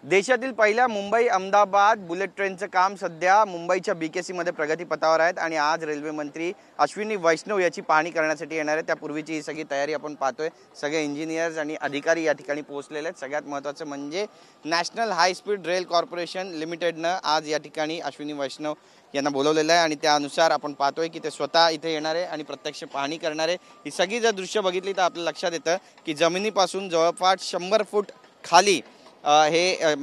देशातील पहिल्या मुंबई अहमदाबाद बुलेट ट्रेनचं काम सध्या मुंबईच्या बीकेसी मध्ये प्रगतीपथावर आहेत आणि आज रेल्वे मंत्री अश्विनी वैष्णव याची पाहणी करण्यासाठी येणार आहे। त्यापूर्वीची ही सगळी तयारी आपण पाहतोय। सगळे इंजिनियर्स आणि अधिकारी या ठिकाणी पोहोचलेले आहेत। सगळ्यात महत्त्वाचं म्हणजे national high speed rail corporation लिमिटेडनं आज या ठिकाणी अश्विनी वैष्णव यांना बोलवलेलं आहे आणि त्यानुसार आपण पाहतोय की ते स्वतः इथे येणार आहे आणि प्रत्यक्ष पाहणी करणार आहे। ही सगळी जर दृश्य बघितली तर आपल्या लक्षात येतं की जमिनीपासून जवळपास 100 फूट खाली हे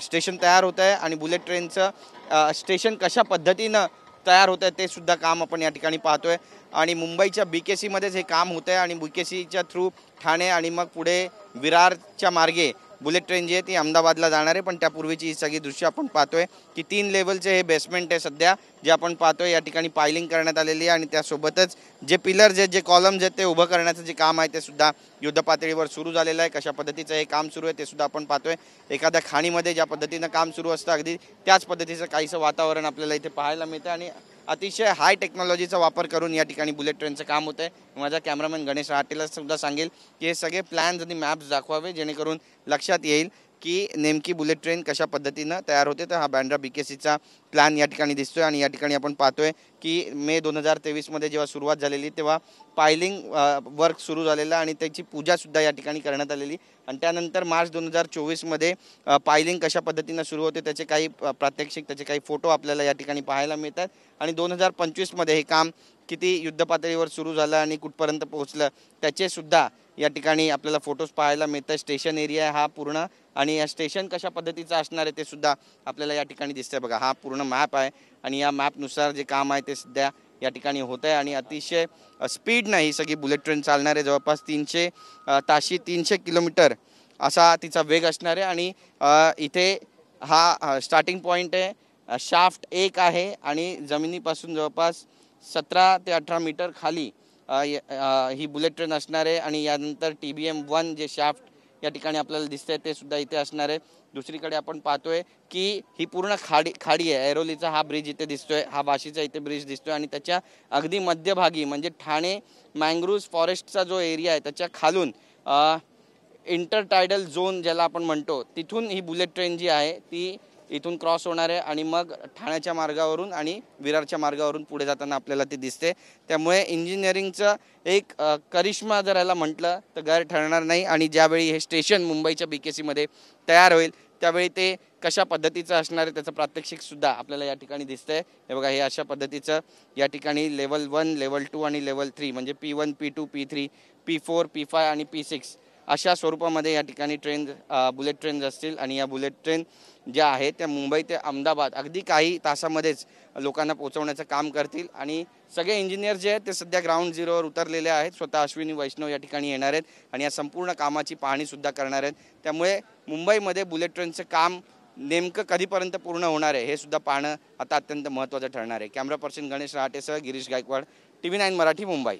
स्टेशन तयार होत आहे आणि बुलेट ट्रेनचं स्टेशन कशा पद्धतीनं तयार होत आहे ते सुद्धा काम आपण या ठिकाणी पाहतोय। आणि मुंबईच्या बीकेसी मध्येच हे काम होत आहे आणि बीकेसीच्या थ्रू ठाणे आणि मग पुढे विरारच्या मार्गे बुलेट ट्रेन जी आहे ती अहमदाबादला जाणार आहे। पण त्यापूर्वीची ही सगळी दृश्य आपण पाहतोय की 3 लेवलचे हे बेसमेंट आहे सध्या जे आपण पाहतोय। या ठिकाणी पायलिंग करण्यात आलेली आहे आणि त्यासोबतच जे पिलर्स आहेत जे कॉलम्स आहेत ते उभं करण्याचं जे काम आहे ते सुद्धा युद्धपातळीवर सुरू झालेलं आहे। कशा पद्धतीचं हे काम सुरू आहे ते सुद्धा आपण पाहतोय। एखाद्या खाणीमध्ये ज्या पद्धतीनं काम सुरू असतं अगदी त्याच पद्धतीचं काहीसं वातावरण आपल्याला इथे पाहायला मिळतं आणि अतिशय हाय टेक्नॉलॉजीचा वापर करून या ठिकाणी बुलेट ट्रेनचं काम होतं आहे। माझा कॅमेरामॅन गणेश राहटेला सुद्धा सांगेल की हे सगळे प्लॅन्स आणि मॅप्स दाखवावे जेणेकरून लक्षात येईल की नेमकी बुलेट ट्रेन कशा पद्धतीनं तयार होते। तर हा बँड्रा बीकेसीचा प्लॅन या ठिकाणी दिसतोय आणि या ठिकाणी आपण पाहतोय की मे 2023 मध्ये जेव्हा सुरुवात झालेली तेव्हा पायलिंग वर्क सुरू झालेलं आणि त्याची पूजासुद्धा या ठिकाणी करण्यात आलेली आणि त्यानंतर मार्च 2024 मध्ये पायलिंग कशा पद्धतीनं सुरू होते त्याचे काही प्रात्यक्षिक त्याचे काही फोटो आपल्याला या ठिकाणी पाहायला मिळतात आणि 2025 मध्ये हे काम किती युद्धपातळीवर सुरू झालं आणि कुठपर्यंत पोहोचलं त्याचे सुद्धा या ठिकाणी आपल्याला फोटोज पाहायला मिळतात। स्टेशन एरिया हा पूर्ण आणि या स्टेशन कशा पद्धतीचं असणार आहे ते सुद्धा आपल्याला या ठिकाणी दिसतंय। बघा हा पूर्ण मॅप आहे आणि या मॅपनुसार जे काम आहे ते सध्या या ठिकाणी होत आहे आणि अतिशय स्पीडनं ही सगळी बुलेट ट्रेन चालणार आहे। जवळपास 300 ताशी 300 किलोमीटर असा तिचा वेग असणार आहे आणि इथे हा स्टार्टिंग पॉईंट आहे। शाफ्ट 1 आहे आणि जमिनीपासून जवळपास 17 ते 18 मीटर खाली ही बुलेट ट्रेन असणार आहे आणि यानंतर TBM-1 जे शाफ्ट या ठिकाणी आपल्याला दिसतंय ते सुद्धा इथे असणार आहे। दुसरीकडे आपण पाहतोय की ही पूर्ण खाडी आहे। ऐरोलीचा हा ब्रिज इथे दिसतोय, हा वाशीचा इथे ब्रिज दिसतोय आणि त्याच्या अगदी मध्यभागी म्हणजे ठाणे मँग्रोव्ह फॉरेस्टचा जो एरिया आहे त्याच्या खालून इंटरटायडल झोन ज्याला आपण म्हणतो तिथून ही बुलेट ट्रेन जी आहे ती इथून क्रॉस होणार आहे आणि मग ठाण्याच्या मार्गावरून आणि विरारच्या मार्गावरून पुढे जाताना आपल्याला ते दिसते। त्यामुळे इंजिनिअरिंगचं एक करिश्मा जर याला म्हटलं तर गैर ठरणार नाही आणि ज्यावेळी हे स्टेशन मुंबईच्या बीकेसीमध्ये तयार होईल त्यावेळी ते कशा पद्धतीचं असणार आहे त्याचं प्रात्यक्षिक सुद्धा आपल्याला या ठिकाणी दिसतंय। हे बघा हे अशा पद्धतीचं या ठिकाणी लेवल 1 लेवल 2 आणि लेवल 3 म्हणजे P1 P2 P3 P4 P5 आणि P6 अशा स्वरूपामध्ये या ठिकाणी बुलेट ट्रेन्स असतील आणि या बुलेट ट्रेन ज्या आहेत त्या मुंबई ते अहमदाबाद अगदी काही तासामध्येच लोकांना पोहोचवण्याचं काम करतील आणि सगळे इंजिनियर जे आहेत ते सध्या ग्राउंड झिरोवर उतरलेले आहेत। स्वतः अश्विनी वैष्णव या ठिकाणी येणार आहेत आणि या संपूर्ण कामाची पाहणीसुद्धा करणार आहेत। त्यामुळे मुंबईमध्ये बुलेट ट्रेनचं काम नेमकं कधीपर्यंत पूर्ण होणार आहे हे सुद्धा पाहणं आता अत्यंत महत्त्वाचं ठरणार आहे। कॅमेरा पर्सन गणेश राहटेसह गिरीश गायकवाड, TV9 मराठी, मुंबई।